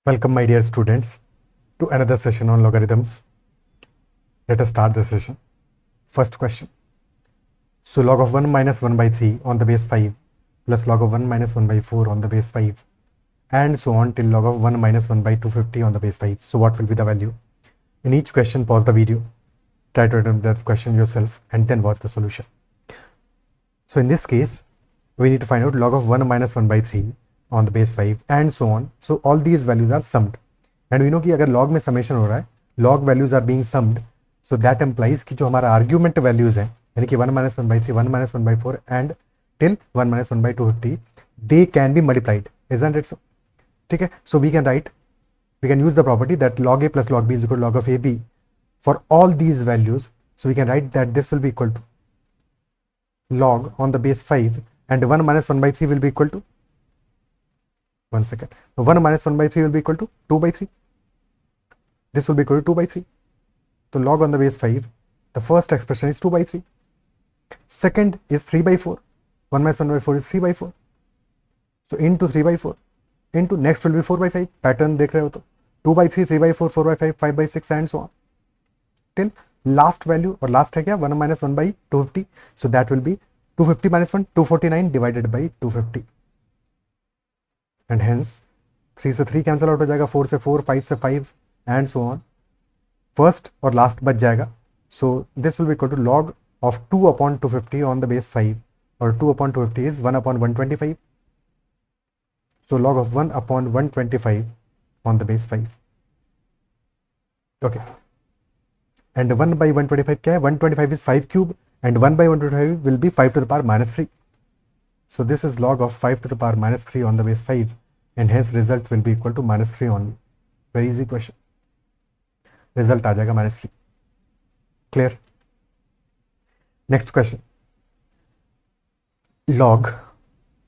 Welcome, my dear students, to another session on logarithms. Let us start the session. First question. So log of 1 minus 1 by 3 on the base 5 plus log of 1 minus 1 by 4 on the base 5 and so on till log of 1 minus 1 by 250 on the base 5. So what will be the value? In each question, pause the video, try to attempt that question yourself and then watch the solution. So in this case, we need to find out log of 1 minus 1 by 3 on the base 5 and so on. So all these values are summed. And we know कि अगर log में summation हो रहा है, log values are being summed. So that implies कि जो हमारा argument values हैं, यानी कि 1 minus 1 by 3, 1 minus 1 by 4 and till 1 minus 1 by 250, they can be multiplied. Isn't it so? ठीक है. So we can use the property that log a plus log b is equal to log of ab for all these values. So we can write that this will be equal to log on the base 5 and 1 minus 1 by 3 will be equal to 1 minus 1 by 3 will be equal to 2 by 3. This will be equal to 2 by 3. So log on the base 5, the first expression is 2 by 3. Second is 3 by 4. 1 minus 1 by 4 is 3 by 4. So into 3 by 4. Into next will be 4 by 5. Pattern देख रहे हो तो 2 by 3, 3 by 4, 4 by 5, 5 by 6 and so on. Till last value और last है क्या 1 minus 1 by 250. So that will be 250 minus 1, 249 divided by 250. And hence 3 से 3 cancel out हो जाएगा, 4 से 4, 5 से 5 and so on. First और last बच जाएगा. So this will be equal to log of 2 upon 250 on the base 5 और 2 upon 250 is 1 upon 125. So log of 1 upon 125 on the base 5. Okay. And 1 by 125 क्या है? 125 is 5 cube and 1 by 125 will be 5 to the power minus 3. So this is log of 5 to the power minus 3 on the base 5 and hence result will be equal to minus 3 only. Very easy question. Result आ जाएगा minus 3. Clear? Next question. Log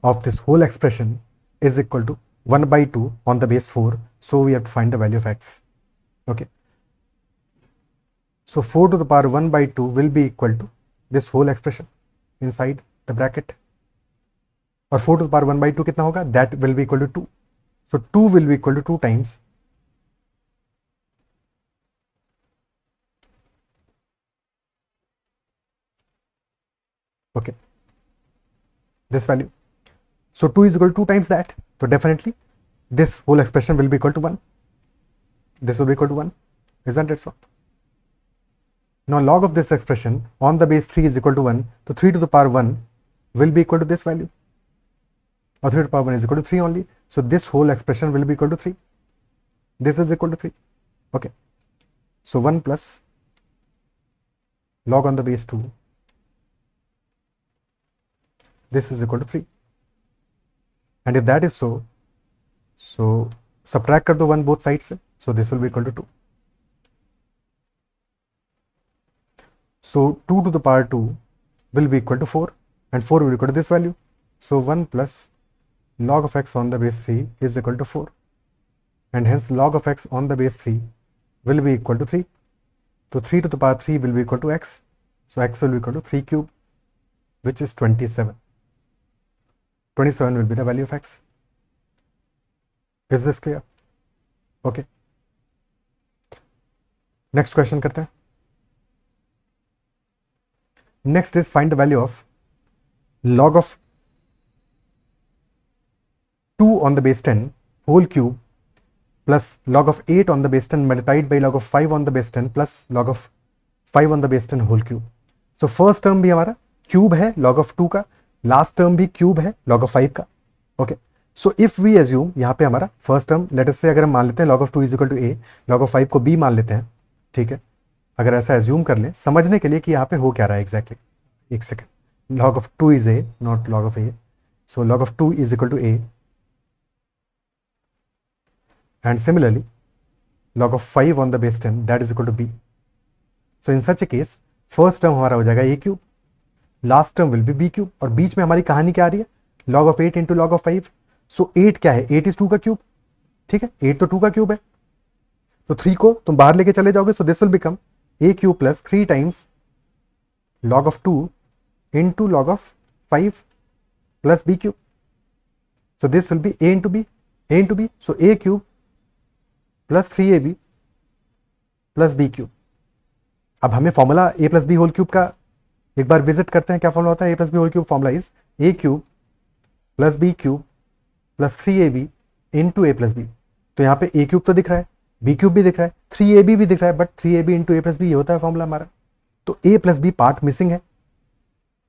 of this whole expression is equal to 1 by 2 on the base 4. So we have to find the value of x. Okay. So 4 to the power 1 by 2 will be equal to this whole expression inside the bracket. और 4 to the power 1 by 2 कितना होगा? That will be equal to 2. So 2 will be equal to 2 times okay this value. So 2 is equal to 2 times that. So definitely this whole expression will be equal to 1. This will be equal to 1. Isn't it so? Now log of this expression on the base 3 is equal to 1. So 3 to the power 1 will be equal to this value. Or 3 to the power 1 is equal to 3 only. So this whole expression will be equal to 3. This is equal to 3. Okay. So 1 plus log on the base 2. This is equal to 3. And if that is so subtract कर दो 1 both sides से. So this will be equal to 2. So 2 to the power 2 will be equal to 4 and 4 will be equal to this value. So 1 plus log of x on the base 3 is equal to 4 and hence log of x on the base 3 will be equal to 3. So 3 to the power 3 will be equal to x. So x will be equal to 3 cube, which is 27. 27 will be the value of x. Is this clear? Okay. Next question करते हैं. Next is find the value of log of 2 on the base 10 whole cube plus log of 8 on the base 10 multiplied by log of 5 on the base 10 plus log of 5 on the base 10 whole cube. So first term भी हमारा cube है log of 2 का, last term भी cube है log of 5 का. Okay. So if we assume यहाँ पे हमारा first term let us say अगर हम मान लेते हैं log of 2 is equal to a, log of 5 को b मान लेते हैं. ठीक है. अगर ऐसा assume कर लें समझने के लिए कि यहाँ पे हो क्या रहा है exactly. एक second. Log of 2 is a, not log of a. So log of 2 is equal to a. And similarly, log of 5 on the base 10 that is equal to b. So in such a case, first term हमारा हो जाएगा a cube, last term will be b cube और बीच में हमारी कहानी क्या आ रही है? Log of 8 into log of 5. So 8 क्या है? 8 is 2 का क्यूब. ठीक है, 8 तो 2 का क्यूब है. तो 3 को तुम बाहर लेके चले जाओगे. So this will become a cube plus 3 times log of 2 into log of 5 plus b cube. So this will be a into b. So a cube plus 3ab plus b cube. अब हमें formula a plus b whole cube का एक बार visit करते हैं। क्या formula होता है a plus b whole cube? Formula is a cube plus b cube plus 3ab into a plus b. तो यहाँ पे a क्यूब तो दिख रहा है, b क्यूब भी दिख रहा है, 3ab भी दिख रहा है, but 3ab into a plus b ये होता है फॉर्मूला हमारा। तो a plus b part missing है,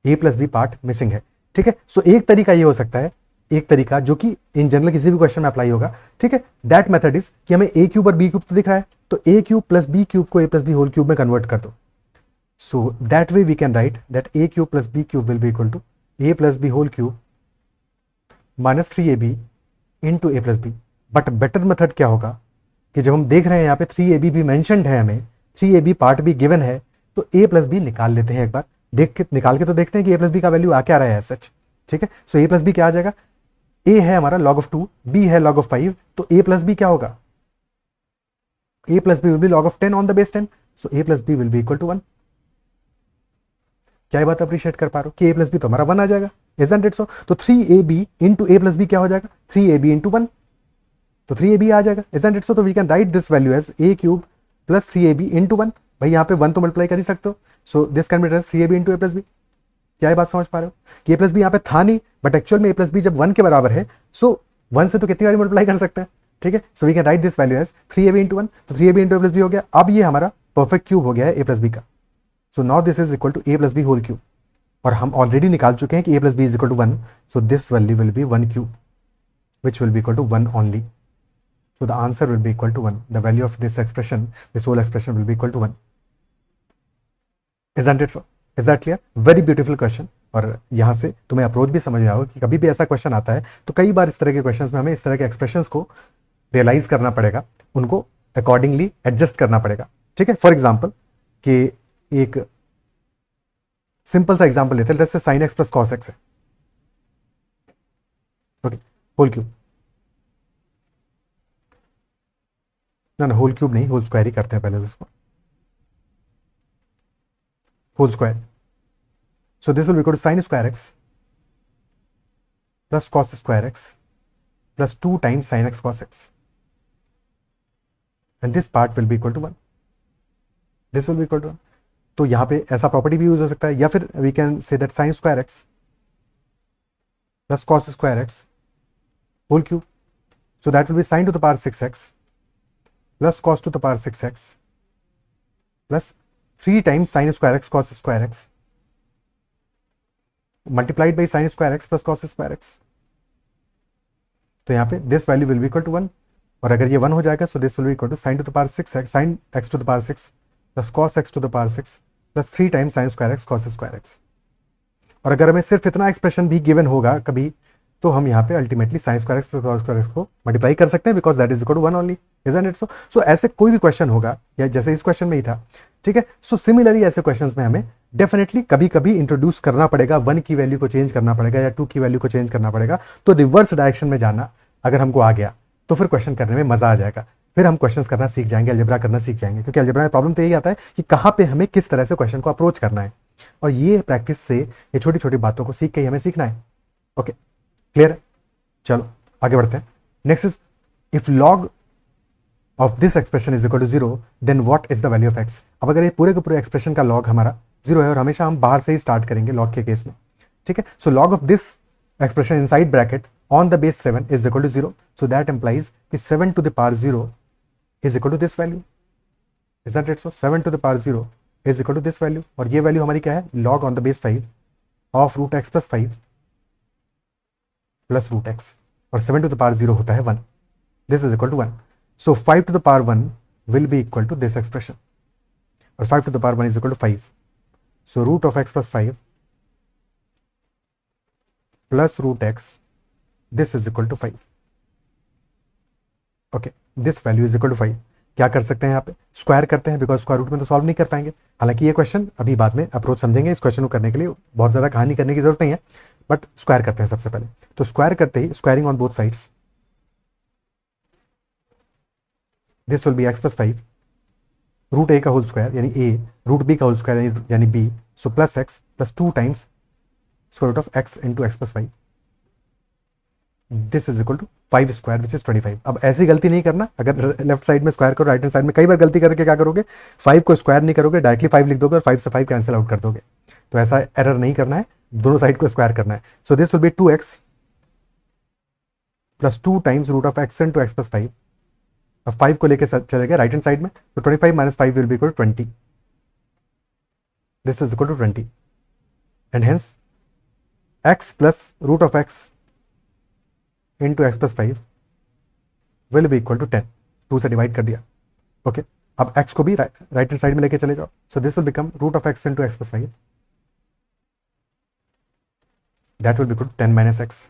a plus b part missing है। ठीक है, सो एक तरीका ये हो सकता है, एक तरीका जो कि इन जनरल किसी भी क्वेश्चन में अप्लाई होगा, ठीक है, दैट मेथड इज कि हमें a क्यूब और b क्यूब तो दिख रहा है, तो a cube plus b cube को a plus b whole cube में कन्वर्ट कर दो। So that way we can write that a cube plus b cube will be equal to a plus b whole cube minus 3ab into a plus b. But better method क्या होगा कि जब हम देख रहे हैं यहाँ पे 3ab भी मैंशनड है, हमें 3ab पार्ट भी गिवन है, तो a प्लस बी निकाल लेते हैं एक बार, देख के निकाल के तो देखते हैं कि a प्लस बी का वैल्यू आ क्या रहा है सच। ठीक है, सो a प्लस बी क्या आ जाएगा? a है हमारा log of 2, b है log of 5, तो a प्लस बी क्या होगा? a plus b will be log of 10 on the base 10, so a plus b will be equal to 1। क्या ये बात अप्रिशिएट कर पा रहे हो कि a प्लस बी तो हमारा 1 आ जाएगा, isn't it so? तो 3ab into a plus b क्या हो जाएगा? 3ab इंटू 1, तो 3ab आ जाएगा, isn't it so? तो we can write this value as a cube plus 3ab into 1। भाई यहाँ पे 1 तो मल्टीप्लाई कर ही सकते हो, so this can be written 3ab into a plus b. क्या ये बात समझ पा रहे हो कि a प्लस बी यहाँ पे था नहीं, बट एक्चुअल में a प्लस बी जब 1 के बराबर है, सो 1 से तो कितनी बार मल्टीप्लाई कर सकते हैं। ठीक है, so we can write this value as 3ab into 1, तो 3ab into a plus B हो गया। अब ये हमारा परफेक्ट क्यूब हो गया है a प्लस बी का। So now this is equal to a plus b whole cube, और हम ऑलरेडी निकाल चुके हैं कि a plus b is equal to 1, so this value will be 1 cube which will be equal to 1 only. So the answer will be equal to 1. The value of this expression, this whole expression will be equal to 1. Isn't it so? Is that clear? Very beautiful question. और यहाँ से तुम्हें approach भी समझ में आओगे कि कभी भी ऐसा क्वेश्चन आता है तो कई बार इस तरह के क्वेश्चंस में हमें इस तरह के एक्सप्रेशंस को रियलाइज करना पड़ेगा, उनको अकॉर्डिंगली एडजस्ट करना पड़ेगा। ठीक है, फॉर एग्जाम्पल कि एक सिंपल सा एग्जाम्पल लेते हैं, जैसे sine x plus cos x है, ओके, होल क्यूब, ना होल क्यूब नहीं, होल स्क्वायर ही करते हैं पहले तो उसको, whole square. So this will be equal to sine square x plus cos square x plus 2 times sine x cos x, and this part will be equal to 1, this will be equal to 1। तो यहाँ पे ऐसा property भी use हो सकता है, या फिर we can say that sine square x plus cos square x whole cube, so that will be sin to the power 6x plus cos to the power 6x plus 3 times sin square x cos square x multiplied by sin square x plus cos square x। तो यहाँ पे this value will be equal to 1, और अगर ये 1 हो जाएगा so this will be equal to sin to the power 6x sin x to the power 6 plus cos x to the power 6 plus 3 times sin square x cos square x। और अगर हमें सिर्फ इतना एक्सप्रेशन भी given होगा कभी, तो हम यहाँ पे ultimately sine square x plus cos square x को मल्टीप्लाई कर सकते हैं, because that is equal to 1 only, isn't it so? So ऐसे कोई भी क्वेश्चन होगा, या जैसे इस क्वेश्चन में ही था, ठीक है, सो सिमिलरली ऐसे क्वेश्चंस में हमें डेफिनेटली कभी कभी इंट्रोड्यूस करना पड़ेगा, 1 की वैल्यू को चेंज करना पड़ेगा या 2 की वैल्यू को चेंज करना पड़ेगा। तो रिवर्स डायरेक्शन में जाना अगर हमको आ गया तो फिर क्वेश्चन करने में मजा आ जाएगा, फिर हम क्वेश्चंस करना सीख जाएंगे, अलजेब्रा करना सीख जाएंगे, क्योंकि अलजेब्रा में प्रॉब्लम तो यही आता है कि कहाँ पे हमें किस तरह से क्वेश्चन को अप्रोच करना है, और ये प्रैक्टिस से ये छोटी छोटी बातों को सीख के ही हमें सीखना है। ओके, क्लियर है? चलो आगे बढ़ते हैं। Next is if log of this expression is equal to 0 then what is the value of x. अब अगर ये पूरे के पूरे एक्सप्रेशन का लॉग हमारा 0 है, और हमेशा हम बाहर से ही स्टार्ट करेंगे लॉग के केस में, ठीक है, so log of this expression inside bracket on the base 7 is equal to 0, so that implies कि 7 to the power 0 is equal to this value, isn't it so? 7 to the power 0 is equal to this value, और ये value हमारी क्या है? Log on the base 5 of root x plus 5 plus root x, और 7 to the power 0 होता है 1, this is equal to 1, so 5 to the power 1 will be equal to this expression, और 5 to the power 1 is equal to 5, so root of x plus 5 plus root x, this is equal to 5। Okay, this value is equal to 5। क्या कर सकते हैं यहाँ पे? Square करते हैं, because square root में तो सॉल्व नहीं कर पाएंगे। हालांकि ये क्वेश्चन अभी बाद में अप्रोच समझेंगे, इस क्वेश्चन को करने के लिए बहुत ज़्यादा कहानी करने की जरूरत नहीं है, बट स्क्वायर करते हैं सबसे पहले। तो स्क्वायर करते ही squaring on both sides, this will be x plus 5 root a का होल स्क्वायर यानी ए, रूट बी का होल स्क्वायर यानी b, so plus x plus 2 times square root of x into x plus 5, this is equal to 5 square which is 25। अब ऐसी गलती नहीं करना, अगर लेफ्ट साइड में स्क्वायर करो राइट हैंड साइड में, कई बार गलती करके क्या करोगे, 5 को स्क्वायर नहीं करोगे, डायरेक्टली 5 लिख दोगे और 5 से 5 कैंसिल आउट कर दोगे। तो ऐसा एरर नहीं करना है, दोनों साइड को स्क्वायर करना है। So this will be 2x plus 2 times root of x into x plus 5। अब 5 को लेके चले गए राइट हैंड साइड में, तो 25 minus 5 will be equal to 20। This is equal to 20 and hence x plus root of x into x plus 5 will be equal to 10। 2 से divide कर दिया। ओके अब x को भी राइट हैंड साइड में लेके चले जाओ। So this will become root of x into x plus 5, that will be equal to 10 minus x.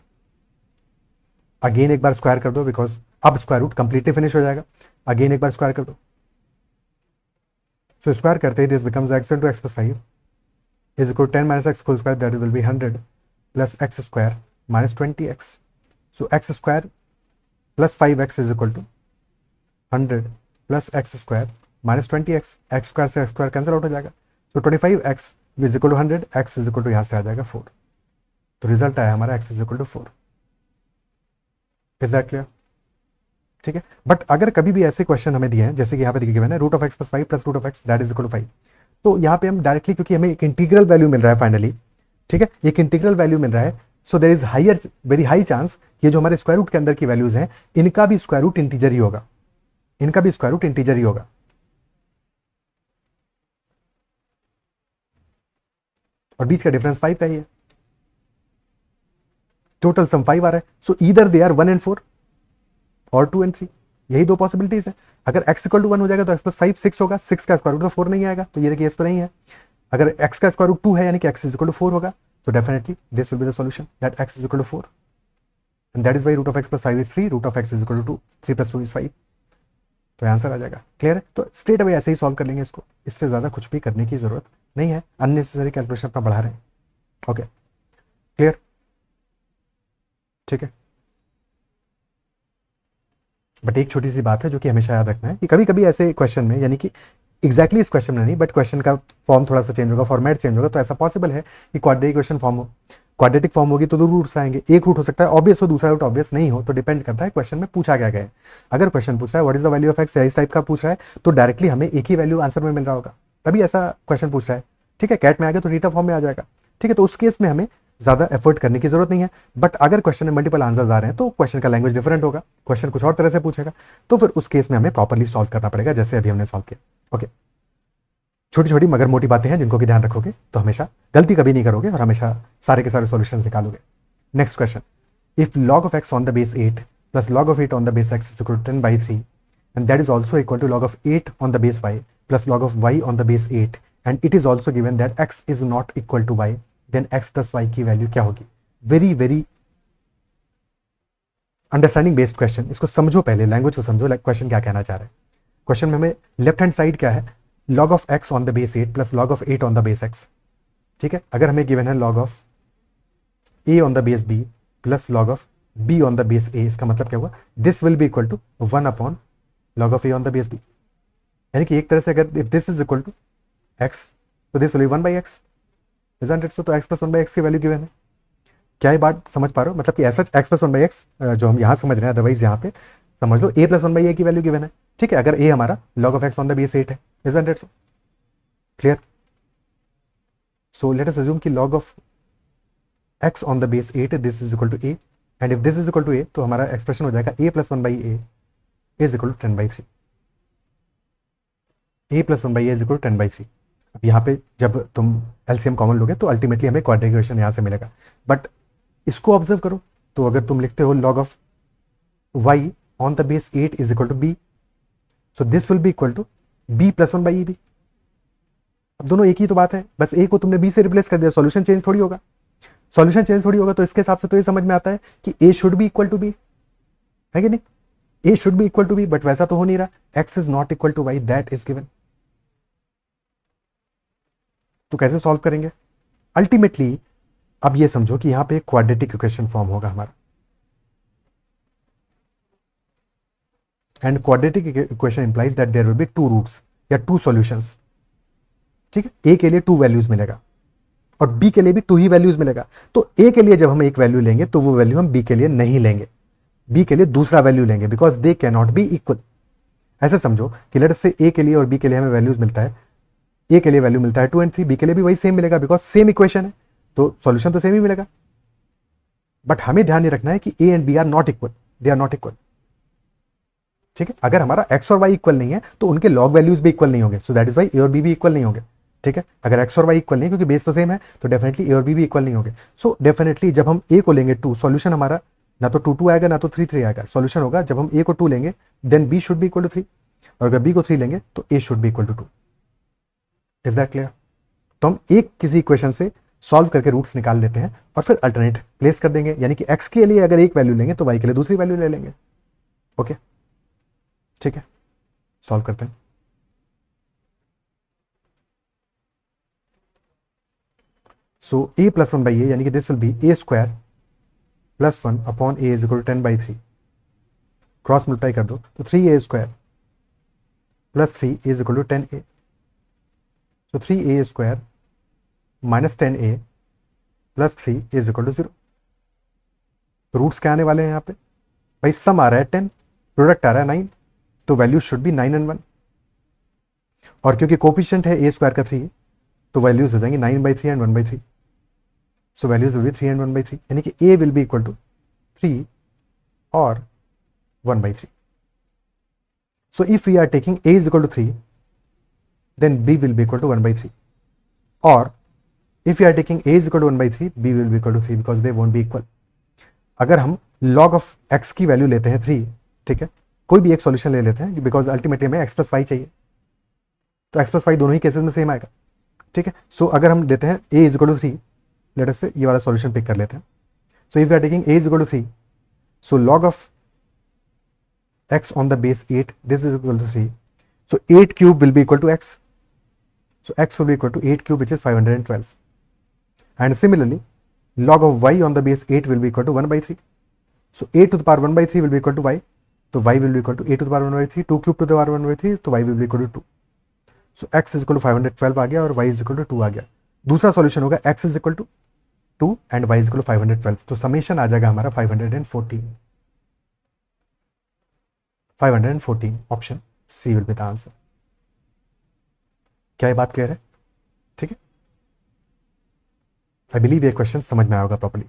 Again एक बार स्क्वायर कर दो, बिकॉज अब स्क्वायर रूट कंप्लीटली फिनिश हो जाएगा। अगेन एक बार स्क्वायर कर दो। सो स्क्वायर करते ही this becomes x into x plus 5 is equal 10 minus x whole square, that will be 100 plus x square minus 20x। So x square plus 5x is equal to 100 plus x square minus 20x। X square से x square cancel out हो जाएगा। So 25x is equal to 100, x is equal to यहाँ से आ जाएगा 4। तो result आया हमारा x is equal to 4। Is that clear? ठीक है। बट अगर कभी भी ऐसे क्वेश्चन हमें दिए हैं, जैसे कि यहाँ पे देखिए गिवन है root of x plus 5 plus root of x that is equal to 5, तो यहाँ पे हम डायरेक्टली, क्योंकि हमें एक इंटीग्रल वैल्यू मिल रहा है फाइनली, ठीक है, एक इंटीग्रल वैल्यू मिल रहा है, so there is higher, very high chance ये जो हमारे स्क्वायर रूट के अंदर की वैल्यूज हैं इनका भी स्क्वायर रूट इंटीजर ही होगा, इनका भी स्क्वायर रूट इंटीजर ही होगा। और बीच का डिफरेंस 5 का ही है, टोटल सम 5 आ रहा है। So either they are 1 and 4 और 2 and 3, यही दो पॉसिबिलिटीज है। अगर x इक्वल टू 1 हो जाएगा तो x प्लस 5 6 होगा, 6 का स्क्वायर रूट तो 4 नहीं आएगा, तो ये केस तो नहीं है। अगर x का स्क्वायर रूट 2 है यानी कि x इज इक्वल टू 4 होगा, तो definitely this will be the solution that x is equal to 4 and that is why root of x plus 5 is 3, root of x is equal to 2, 3 plus 2 is 5। तो answer आ जाएगा। Clear है? तो straight away ऐसे ही solve कर लेंगे इसको, इससे ज्यादा कुछ भी करने की जरूरत नहीं है, अननेसेसरी कैलकुलेशन अपना बढ़ा रहे हैं। Okay clear? ठीक है। बट एक छोटी सी बात है जो कि हमेशा याद रखना है कि कभी कभी ऐसे क्वेश्चन में, यानी कि एग्जैक्टली इस क्वेश्चन में नहीं, बट क्वेश्चन का फॉर्म थोड़ा सा चेंज होगा, फॉर्मेट चेंज होगा, तो ऐसा पॉसिबल है कि क्वाड्रेटिक क्वेश्चन फॉर्म हो। क्वाड्रेटिक फॉर्म होगी तो दो रूट्स आएंगे, एक रूट हो सकता है ऑब्वियस हो, दूसरा रूट ऑब्वियस नहीं हो, तो डिपेंड करता है क्वेश्चन में पूछा क्या गया है। अगर क्वेश्चन पूछ रहा है what is the value of x, इस टाइप का पूछ रहा है, तो डायरेक्टली हमें एक ही वैल्यू आंसर में मिल रहा होगा, तभी ऐसा क्वेश्चन पूछ रहा है। ठीक है, कैट में आ गया तो रीटा फॉर्म में आ जाएगा। ठीक है, तो उस केस में हमें ज़्यादा एफर्ट करने की जरूरत नहीं है। बट अगर क्वेश्चन में मल्टीपल आंसर्स आ रहे हैं तो क्वेश्चन का लैंग्वेज डिफरेंट होगा, क्वेश्चन कुछ और तरह से पूछेगा, तो फिर उस केस में हमें प्रॉपर्ली सॉल्व करना पड़ेगा, जैसे अभी हमने सॉल्व किया। ओके, छोटी छोटी मगर मोटी बातें हैं जिनको कि ध्यान रखोगे तो हमेशा गलती कभी नहीं करोगे और हमेशा सारे के सारे सॉल्यूशन निकालोगे। Next question, if log of x on the base 8 plus log of 8 on the base x is equal to 10 by 3 and that is also equal to log of 8 on the base y plus log of y on the base 8 and it is also given that x is not equal to y, then x plus y की value क्या होगी? Very very understanding based question, इसको समझो, पहले language को समझो, question क्या कहना चाह रहे हैं। क्वेश्चन में हमें लेफ्ट हैंड साइड क्या है, log of x on the base 8 plus log of 8 on the base x। ठीक है, अगर हमें गिवन है log of a on the base b plus log of b on the base a, इसका मतलब क्या हुआ, this will be equal to 1 upon log of a on the base b, यानी कि एक तरह से अगर if this is equal to x तो this will be 1 by x, isn't it so? तो x plus 1 by x की value given है। क्या ये बात समझ पा रहे हो? मतलब कि ऐसा x plus 1 by x जो हम यहाँ समझ रहे हैं, अदरवाइज यहाँ पे समझ लो a plus 1 by a की वैल्यू गिवन है। ठीक है, अगर a हमारा log of x on the base 8 है, isn't it so? Clear? So let us assume कि log of x on the base 8 this is equal to a and if this is equal to a तो हमारा expression हो जाएगा a plus 1 by a is equal to 10 by 3, a plus 1 by a is equal to 10 by 3। अब यहाँ पे जब तुम LCM common लोगे तो अल्टीमेटली हमें क्वाड्रेटिक इक्वेशन यहाँ से मिलेगा। बट इसको ऑब्जर्व करो, तो अगर तुम लिखते हो log of y on the base 8 is equal to b, so this will be equal to b plus 1 by ab। अब दोनों एक ही तो बात है, बस a को तुमने b से रिप्लेस कर दिया, सॉल्यूशन चेंज थोड़ी होगा, सॉल्यूशन चेंज थोड़ी होगा। तो इसके हिसाब से तो ये समझ में आता है कि a should be equal to b, है कि नहीं? a should be equal to b, but वैसा तो हो नहीं रहा, x is not equal to y, that is given. तो कैसे सॉल्व करेंगे? अल्टीमेटली अब ये समझो कि यहां पे क्वाड्रेटिक इक्वेशन फॉर्म होगा हमारा, and quadratic equation implies that there will be two roots या टू सॉल्यूशंस। ठीक है, ए के लिए टू वैल्यूज मिलेगा, और बी के लिए भी 2 ही वैल्यूज मिलेगा। तो ए के लिए जब हम एक वैल्यू लेंगे तो वो वैल्यू हम बी के लिए नहीं लेंगे, बी के लिए दूसरा वैल्यू लेंगे, because they can not be equal. ऐसे समझो कि लेट से ए के लिए और बी के लिए हमें वैल्यूज मिलता है, ए के लिए वैल्यू मिलता है 2 और 3, बी के लिए भी वही सेम मिलेगा, बिकॉज सेम इक्वेशन है, तो सॉल्यूशन तो सेम ही मिलेगा। बट हमें ध्यान नहीं रखना है कि a and b are not equal, they are not equal. ठीक है, अगर हमारा एक्स और वाई इक्वल नहीं है तो उनके लॉग वैल्यूज भी इक्वल नहीं होंगे, सो दैट इज वाई ए और बी भी इक्वल नहीं होंगे। ठीक है, अगर एक्स और वाई इक्वल नहीं, क्योंकि बेस तो सेम है, तो डेफिनेटली ए और बी भी इक्वल नहीं होंगे। सो डेफिनेटली जब हम ए को लेंगे 2, सॉल्यूशन हमारा ना तो 2 2 आएगा ना तो 3 3 आएगा। सॉल्यूशन होगा जब हम ए को 2 लेंगे then b should be equal to 3, और अगर बी को 3 लेंगे तो a should be equal to 2। Is that clear? तो हम एक किसी इक्वेशन से सॉल्व करके रूट्स निकाल लेते हैं और फिर अल्टरनेट प्लेस कर देंगे, यानी कि एक्स के लिए अगर एक वैल्यू लेंगे तो वाई के लिए दूसरी वैल्यू ले लेंगे। ओके, ठीक है, सॉल्व करते हैं। So a plus 1 by a, यानी कि this will be a square plus 1 upon a is equal to 10 by 3, cross multiply कर दो तो 3a square plus 3 is equal to 10a, so 3a square minus 10a plus 3 is equal to 0। तो roots क्या आने वाले हैं यहाँ पे? भाई सम आ रहा है 10, प्रोडक्ट आ रहा है 9, तो वैल्यू शुड बी 9 एंड 1, और क्योंकि कोफिशिएंट है ए स्क्वायर का 3, तो वैल्यूज हो जाएंगी 9 by 3 and 1 by 3। So values will be 3 and 1 by 3, यानी कि a will be equal to 3 और 1 by 3। So if we are taking a is equal to 3, then b will be equal to 1 by 3, or if we are taking a is equal to 1 by 3, b will be equal to 3, because they won't be equal। अगर हम log of x की value लेते हैं 3, ठीक है, कोई भी एक सॉल्यूशन ले लेते हैं, बिकॉज अल्टीमेटली हमें x प्लस वाई चाहिए, तो x प्लस वाई दोनों ही केसेस में सेम आएगा। ठीक है, सो अगर हम लेते हैं a is equal to 3, let us say ये वाला सॉल्यूशन पिक कर लेते हैं। So if we are taking a is equal to 3, so log of x on the base 8, this is equal to 3, so 8 cube will be equal to x, so x will be equal to 8 cube, which is 512, and similarly log of y on the base 8 will be equal to 1 by 3, so a to the power 1 by 3 will be equal to y, so y will be equal to a to the power 1 by 3, 2 cube to the power 1 by 3, तो y will be equal to 2, so x is equal to 512 आ गया और y is equal to 2 आ गया। दूसरा solution होगा x is equal to 2 and y is equal to 512, तो summation आ जाएगा हमारा 514, option C will be the answer. क्या ये बात क्लियर है? ठीक है, आई बिलीव ये क्वेश्चन समझ में आया होगा प्रॉपर्ली,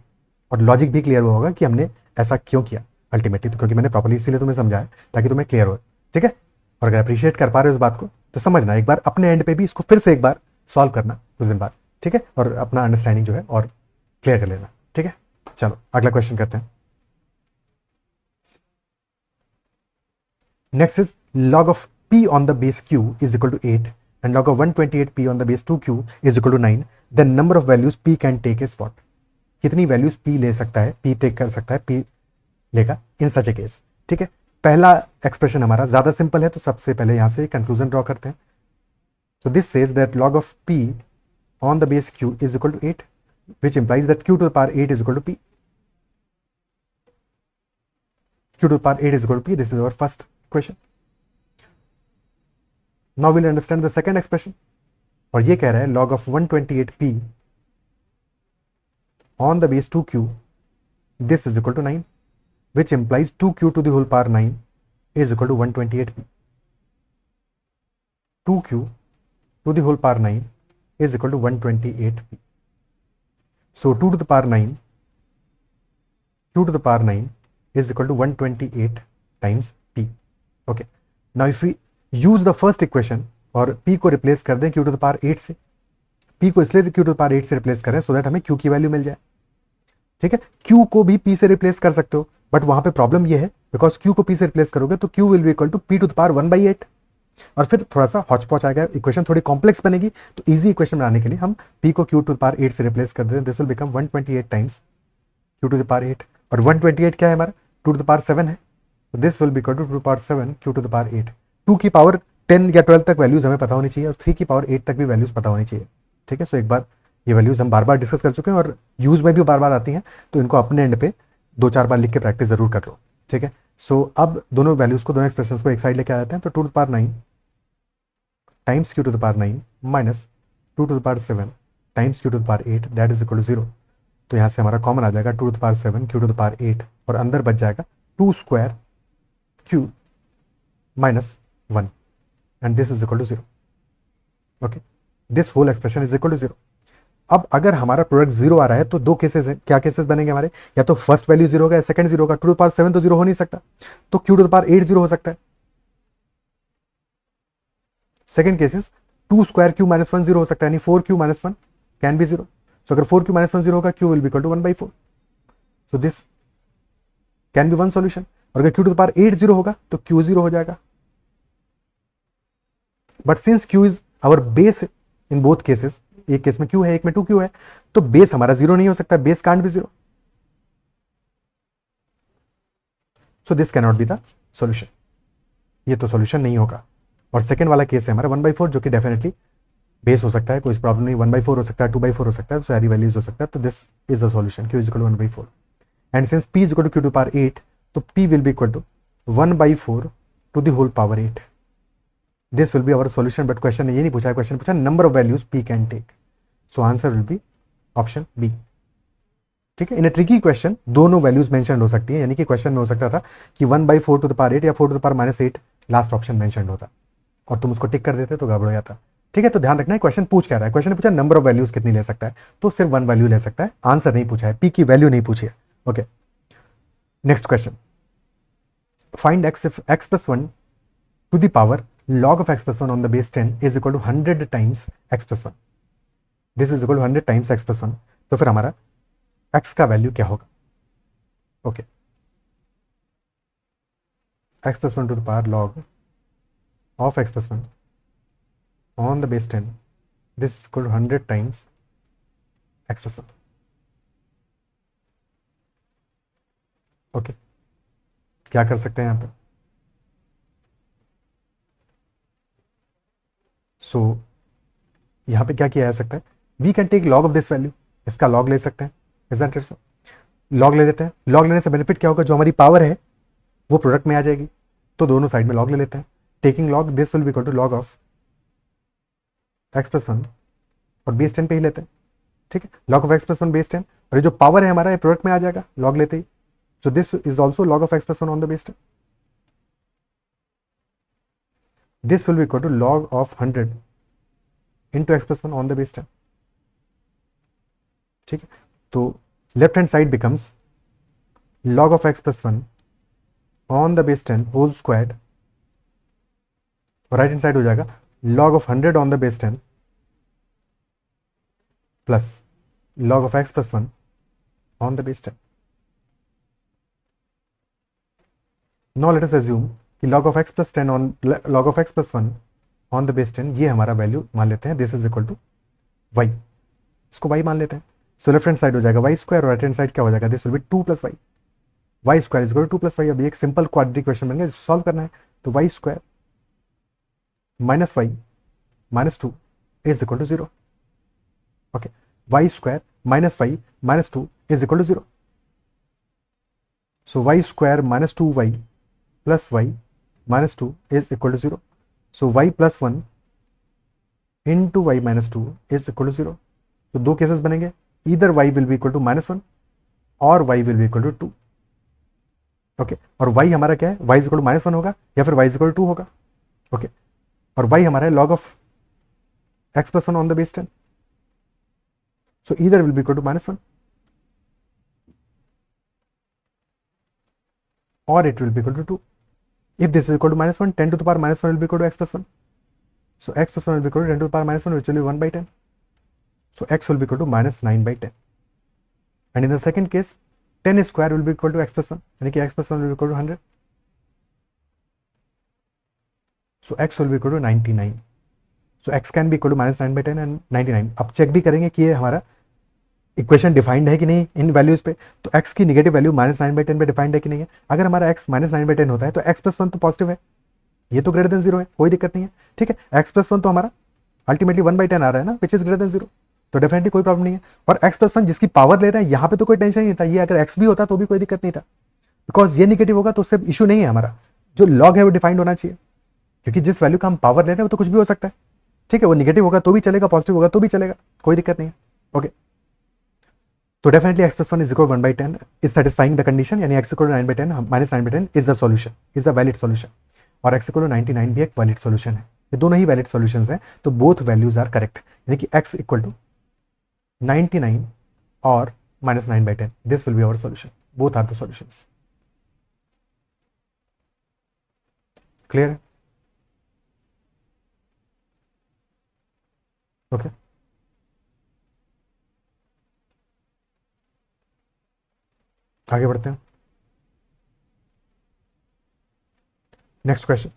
और लॉजिक भी क्लियर हुआ होगा कि हमने ऐसा क्यों किया अल्टीमेटली, तो क्योंकि मैंने प्रॉपर्ली इसीलिए तुम्हें समझाया ताकि तुम्हें क्लियर हो। ठीक है, और अगर अप्रिशिएट कर पा रहे हो इस बात को तो समझना, एक बार अपने एंड पे भी इसको फिर से एक बार सॉल्व करना कुछ दिन बाद। ठीक है, और अपना अंडरस्टैंडिंग जो है और क्लियर कर लेना। ठीक है, चलो अगला क्वेश्चन करते हैं। Next is log of p on the base q is equal to 8 and log of 128p on the base 2q is equal to 9. Then number of values p can take is what? कितनी values p ले सकता है, p take कर सकता है, p लेगा इन सच ए case. ठीक है, पहला एक्सप्रेशन हमारा ज्यादा सिंपल है, तो सबसे पहले यहां से कंक्लूजन ड्रॉ करते हैं। So this says that log of p on the base q is equal to 8, which implies that q to the power 8 is equal to p. q to the power 8 is equal to p. This is our first equation. Now we'll understand the second expression, और ये कह रहा है log of 128p on the base 2q, this is equal to 9, which implies 2q to the whole power 9 is equal to 128p. 2q to the whole power 9 is equal to 128p. So 2 to the power 9, q to the power 9 is equal to 128 times p. Okay, now if we use the first equation और p को replace कर दें q to the power 8 से, p को इसलिए q to the power 8 से replace करें so that हमें q की वैल्यू मिल जाए। ठीक है, q को भी p से रिप्लेस कर सकते हो, बट वहां पे प्रॉब्लम ये है बिकॉज q को p से रिप्लेस करोगे तो q will be equal to p to the power 1 by 8, और फिर थोड़ा सा हॉच पॉच आएगा, इक्वेशन थोड़ी कॉम्प्लेक्स बनेगी। तो इजी इक्वेशन बनाने के लिए हम p को q टू द पावर 8 से रिप्लेस कर देते हैं, this will become 128 times q to the power 8, और 128 क्या है हमारा 2 टू द पावर 7 है, this will be equal to 2 to the power 7 q to the power 8। 2 की पावर 10 या 12 तक वैल्यूज हमें पता होनी चाहिए और 3 की पावर 8 तक भी वैल्यूज पता होनी चाहिए। ठीक है, सो एक बार ये वैल्यूज हम बार बार डिस्कस कर चुके हैं और यूज में भी बार बार आती हैं, तो इनको अपने एंड पे 2-4 बार लिख के प्रैक्टिस जरूर कर लो। ठीक है, सो अब दोनों वैल्यूज को, दोनों एक्सप्रेशंस को एक साइड लेके आ जाते हैं, तो 2 to the power 9 times q to the power 9 minus 2 to the power 7 times q to the power 8 that is equal to 0। तो यहाँ से हमारा कॉमन आ जाएगा 2 to the power 7 q to the power 8 और अंदर बच जाएगा 2 square q minus 1 and this is equal to 0। Okay, this whole expression is equal to 0। अब अगर हमारा प्रोडक्ट 0 आ रहा है तो दो केसेस है। क्या केसेस बनेंगे हमारे? या तो फर्स्ट वैल्यू 0 होगा या सेकंड 0 होगा। 2 टू द पावर 7 तो 0 हो नहीं सकता, तो क्यू टू द पावर 8 0 हो सकता है। Second cases 2 square q minus 1 0 हो सकता है, यानी 4 q minus 1 can be 0। So अगर 4 क्यू माइनस 1 0 होगा, q will be equal to 1/4। So this can be one solution. और अगर क्यू टू द पावर 8 0 होगा तो क्यू 0 हो जाएगा। But since q is our base in both cases, एक case में क्यू है एक में 2 क्यू है, तो बेस हमारा 0 नहीं हो सकता, base can't be 0। So this can not be the solution, ये तो सॉल्यूशन नहीं होगा। और सेकंड वाला केस है हमारा 1/4, जो कि डेफिनेटली बेस हो सकता है, कोई प्रॉब्लम नहीं। 1/4 हो सकता है, 2/4 हो सकता है, तो सारी वैल्यूज हो सकता है। तो this is the solution, q is equal to 1/4 and since p is equal to q to power 8, तो p will be equal to 1/4 to the whole power 8। This will be our solution. But question ये नहीं पूछा है, question पूछा number of values p can take. So answer will be option B. ठीक है, in a tricky question दोनों values mention हो सकती है, यानी कि क्वेश्चन में हो सकता था कि 1/4 टू द पावर 8 या 4 to the power -8 last option mention होता और तुम उसको टिक कर देते तो गड़बड़ हो जाता। ठीक है, तो ध्यान रखना है क्वेश्चन पूछ क्या रहा है। क्वेश्चन ने पूछा नंबर ऑफ वैल्यूज कितनी ले सकता है, तो सिर्फ 1 वैल्यू ले सकता है। आंसर नहीं पूछा है, p की वैल्यू नहीं पूछी है। Okay, next question, find x if x plus 1 to the power log of x plus 1 on the base 10 is equal to 100 times x plus 1। This is equal to 100 times x plus 1। तो फिर हमारा x का value क्या होगा? Okay, x plus 1 to the power log of x plus 1 on the base 10, this is equal to 100 times x plus 1। Okay, क्या कर सकते हैं यहाँ पे? सो यहाँ पे क्या किया जा सकता है? We can take log of this value, इसका लॉग ले सकते हैं। Is that so? लॉग ले लेते हैं। लॉग लेने से बेनिफिट क्या होगा? जो हमारी पावर है वो प्रोडक्ट में आ जाएगी, तो दोनों साइड में लॉग ले लेते हैं। Taking log this will be equal to log of x plus 1 और बेस 10 पे ही लेते हैं। ठीक है, log of x plus 1 base 10, और ये जो पावर है हमारा ये प्रोडक्ट में आ जाएगा लॉग लेते ही। So this is also log of x plus 1 on the base 10। This will be equal to log of 100 into x plus 1 on the base 10। ठीक है, तो left hand side becomes log of x plus 1 on the base 10 whole squared, और right hand side हो जाएगा log of 100 on the base 10 plus log of x plus 1 on the base 10। now let us assume कि log of x plus 10 on log of x plus 1 on the base 10 ये हमारा value मान लेते हैं, this is equal to y, इसको y मान लेते हैं। सो लेफ्ट हैंड साइड हो जाएगा y स्क्वायर और राइट हैंड साइड क्या हो जाएगा? This will be 2 + y, y square is equal to 2 + y। अभी एक सिंपल क्वाड्रेटिक क्वेश्चन बन गया, इसको सॉल्व करना है। तो y square minus y minus 2 is equal to 0। Okay, y square minus y minus 2 is equal to 0। So y square minus 2y plus y minus 2 is equal to 0। So y plus 1 into y minus 2 is equal to 0। तो दो cases बनेंगे, इधर y will be equal to -1 और y will be equal to 2। Okay, और y हमारा क्या है? y is equal to -1 होगा या फिर y इज इक्वल टू 2 होगा। ओके, और y हमारा है log of x plus 1 on the base 10। So either will be equal to -1 और it will be equal to 2। If this is equal to -1, 10 to the power -1 will be equal to x plus 1। So x plus 1 will be equal to 10 to the power -1, which will be 1/10. So x will be equal to -9/10. And in the second case, 10 square will be equal to x plus 1, यानी कि x plus 1 will be equal to 100. So x will be equal to 99. So x can be equal to -9/10 and 99. अब check भी करेंगे कि ये हमारा equation defined है कि नहीं इन वैल्यूज पे। तो x की निगेटिव वैल्यू -9/10 पे डिफाइंड है कि नहीं है। अगर हमारा x -9/10 होता है तो x plus 1 तो पॉजिटिव है, ये तो ग्रेटर देन 0 है, कोई दिक्कत नहीं है। ठीक है, x plus 1 तो हमारा अल्टीमेटली 1/10 आ रहा है ना, विच इज ग्रेटर देन 0, तो डेफिनेटली कोई प्रॉब्लम नहीं है। और x plus 1 जिसकी पावर ले रहे हैं यहाँ पे तो कोई टेंशन नहीं था, ये अगर x भी होता तो भी कोई दिक्कत नहीं था, बिकॉज ये निगेटिव होगा तो उससे इशू नहीं है। हमारा जो लॉग है वो डिफाइंड होना चाहिए, क्योंकि जिस वैल्यू का हम पावर ले रहे हैं वो तो कुछ भी हो सकता है। ठीक है, वो निगेटिव होगा तो भी चलेगा, पॉजिटिव होगा तो भी चलेगा, कोई दिक्कत नहीं है। ओके, तो definitely x plus one is equal 1/10 is satisfying the condition, यानी x equal 9/10 minus 9/10 is the solution, is a valid solution, और x इक्वल 99 भी एक वैलिड सॉल्यूशन है। ये दोनों ही वैलिड सॉल्यूशंस हैं, तो बोथ वैल्यूज आर करेक्ट, यानी कि x इक्वल टू 99 और minus 9/10, this will be our solution. Both are the solutions. Clear? Okay. आगे बढ़ते हैं। Next question,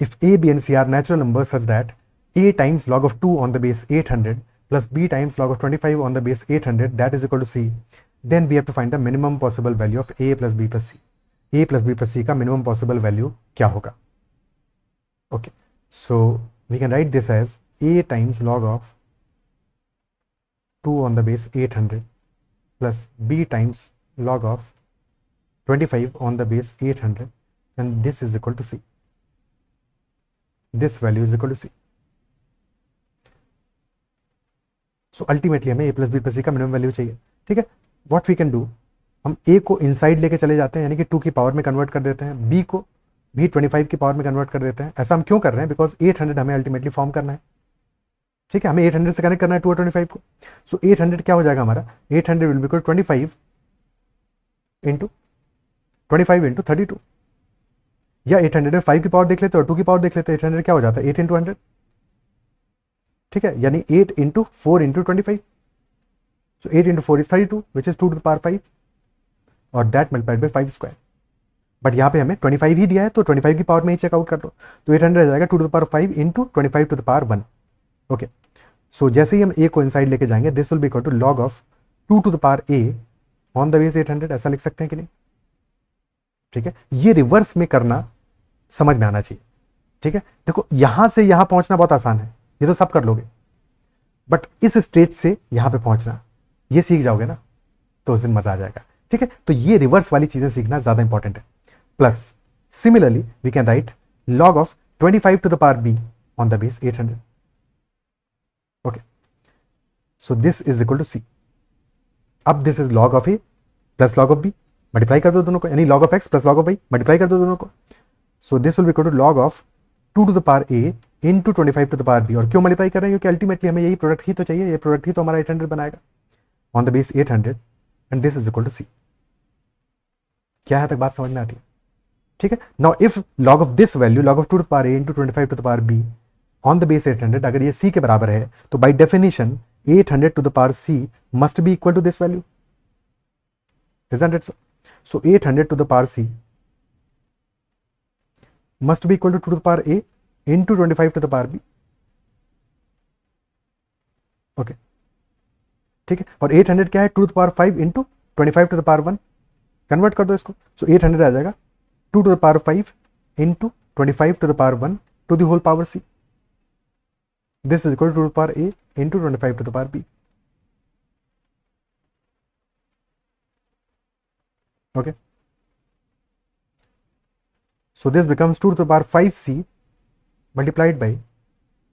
if a, b and c are natural numbers such that a times log of 2 on the base 800 plus b times log of 25 on the base 800 that is equal to c, then we have to find the minimum possible value of a plus b plus c. a plus b plus c का minimum possible value क्या होगा? Okay, so we can write this as a times log of 2 on the base 800 plus b times log of 25 on the base 800, and this is equal to c. This value is equal to c. So ultimately हमें a plus b plus c का minimum value चाहिए। ठीक है, what we can do, हम a को inside लेके चले जाते हैं, यानी कि 2 की पावर में कन्वर्ट कर देते हैं, b को भी 25 की पावर में कन्वर्ट कर देते हैं। ऐसा हम क्यों कर रहे हैं? बिकॉज 800 हमें अल्टीमेटली फॉर्म करना है। ठीक है, हमें 800 से कनेक्ट करना है 2 और 25 को। सो 800 क्या हो जाएगा हमारा? 800 विल बी इक्वल 25 इंटू 32, या 800 में 5 की पावर देख लेते हैं और 2 की पावर देख लेते हैं। 800 क्या हो जाता है? 8 इंटू 100। ठीक है, यानी 8 into 4 into 25, so 8 into 4 is 32 which is 2 to the power 5, और that multiplied by 5 square. But यहाँ पे हमें 25 ही दिया है, तो 25 की पावर में ही चेकआउट कर लो, तो 800 आ जाएगा 2 to the power 5 into 25 to the power 1। Okay, so जैसे ही हम a को इनसाइड लेके जाएंगे, this will be equal to log of 2 to the power a on the base 800, ऐसा लिख सकते हैं कि नहीं? ठीक है, ये रिवर्स में करना समझ में आना चाहिए। ठीक है, देखो यहां से यहां पहुंचना बहुत आसान है, ये तो सब कर लोगे, बट इस स्टेज से यहां पे पहुंचना, ये सीख जाओगे ना, तो उस दिन मजा आ जाएगा। ठीक है, तो ये रिवर्स वाली चीजें सीखना ज्यादा इंपॉर्टेंट है। Plus similarly we can write log of 25 to the power b on the base 800। Okay, so this is equal to c। अब this is log of a plus log of b, multiply कर दो दोनों को, यानी log of x plus log of y, multiply कर दो दोनों को। So this will be equal to log of 2 to the power a into 25 to the power b। और क्यों मल्टीप्लाई कर रहे हैं? क्योंकि अल्टीमेटली हमें यही प्रोडक्ट ही तो चाहिए, ये प्रोडक्ट ही तो हमारा 800 बनाएगा on the base 800, and this is equal to c। क्या है तक बात समझ में आती है? ठीक है, now if log of this value, log of 2 to the power a into 25 to the power b on the base 800, अगर ये c के बराबर है, तो by definition 800 to the power c must be equal to this value, isn't it so? So 800 to the power c must be equal to 2 to the power a into 25 to the power b. Okay, ठीक है, और 800 क्या है? 2 to the power 5 into 25 to the power 1, convert कर दो इसको। सो 800 आ जाएगा 2 to the power 5 into 25 to the power 1 to the whole power c. This is equal to 2 to the power a into 25 to the power b. Okay, so this becomes 2 to the power 5c multiplied by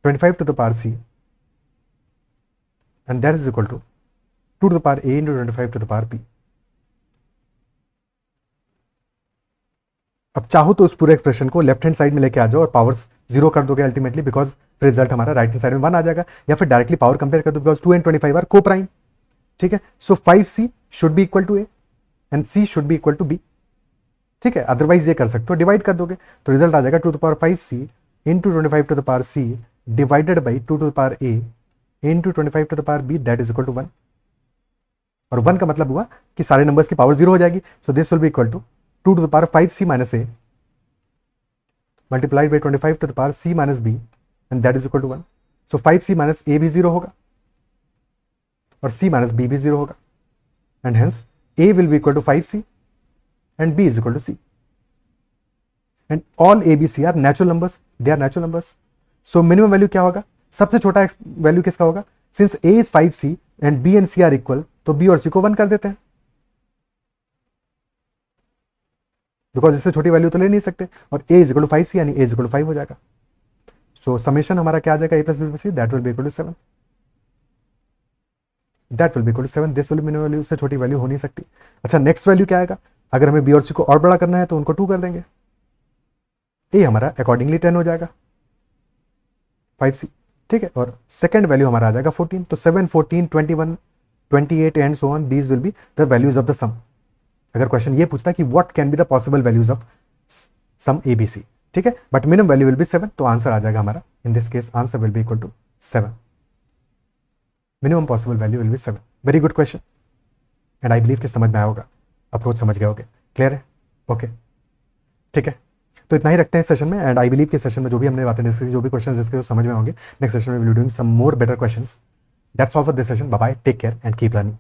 25 to the power c, and that is equal to 2 to the power a into 25 to the power b. अब चाहो तो उस पूरे expression को left hand side में लेके आ जाओ और पावर्स जीरो कर दोगे अल्टीमेटली, बिकॉज रिजल्ट हमारा राइट हैंड साइड में 1 आ जाएगा, या फिर डायरेक्टली पावर कंपेयर कर दो, because 2 and 25 are coprime. ठीक है, so 5c should be equal to a and c should be equal to b। ठीक है, अदरवाइज ये कर सकते हो, डिवाइड कर दोगे तो रिजल्ट आ जाएगा 2 to the power 5c into 25 to the power c divided by 2 to the power a into 25 to the power b, that is equal to 1। और 1 का मतलब हुआ कि सारे नंबर्स की पावर जीरो हो जाएगी, so this will be equal to 2 to the power 5c minus a multiplied by 25 to the power c minus b, and that is equal to 1। So 5c minus a भी zero होगा और c minus b भी zero होगा, and hence a will be equal to 5c and b is equal to c, and all a b c are natural numbers, they are natural numbers. So minimum value क्या होगा? सबसे छोटा value किसका होगा? Since a is 5c and b and c are equal, तो b और c को 1 कर देते हैं, बिकॉज इससे छोटी वैल्यू तो ले नहीं सकते, और a is equal to 5c यानी a is equal to 5 हो जाएगा। सो समेशन हमारा क्या आ जाएगा, a plus b plus c, that will be equal to 7, that will be equal to 7, this will be minimum value, से छोटी वैल्यू हो नहीं सकती। अच्छा नेक्स्ट वैल्यू क्या आएगा, अगर हमें बी और सी को और बड़ा करना है तो उनको 2 कर देंगे, ए हमारा अकॉर्डिंगली 10 हो जाएगा 5c, ठीक है। और सेकंड वैल्यू हमारा आ जाएगा 14, तो 7, 14, 21, 28 and so on, these will be the values of the sum. अगर क्वेश्चन ये पूछता है कि what can be the possible values of sum a b c, ठीक है, but minimum value will be 7, तो आंसर आ जाएगा हमारा, in this case answer will be equal to 7, minimum possible value will be 7। Very good question, and I believe कि समझ में आया होगा, अप्रोच समझ गए होगे, क्लियर है, ओके, ठीक है। तो इतना ही रखते हैं सेशन में, एंड आई बिलीव के सेशन में जो भी हमने बातें डिस्कस, जो भी क्वेश्चन जिसके समझ में होंगे, नेक्स्ट सेशन में will be doing some more better questions. That's all for this session, bye bye, take care and keep learning.